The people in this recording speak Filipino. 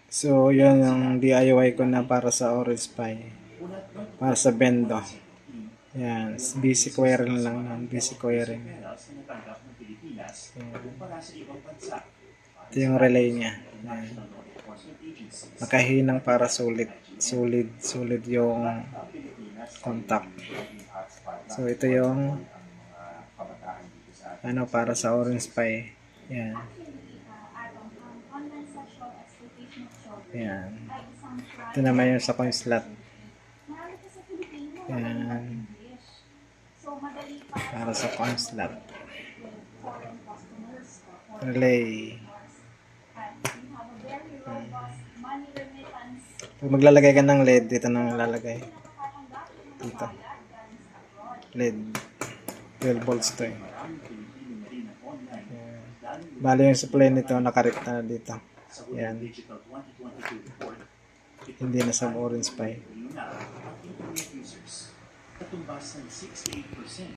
So, yun yung DIY ko na para sa Orange Pi. Para sa bendo. Yan, basic wiring lang yan. Basic wiring. So, ito yung relay niya. Yan. Nakahinang para solid yung contact. So, ito yung para sa Orange Pi. Yan. Yan. Ito naman yung sa coin slot. Yan. Para sa coin slot. Relay. Pag maglalagay ka ng LED, dito na lalagay. Dito. LED. 12 volts to eh. Bali yung supply nito nakarekta na dito. Yan. Hindi na sa Orange Pi.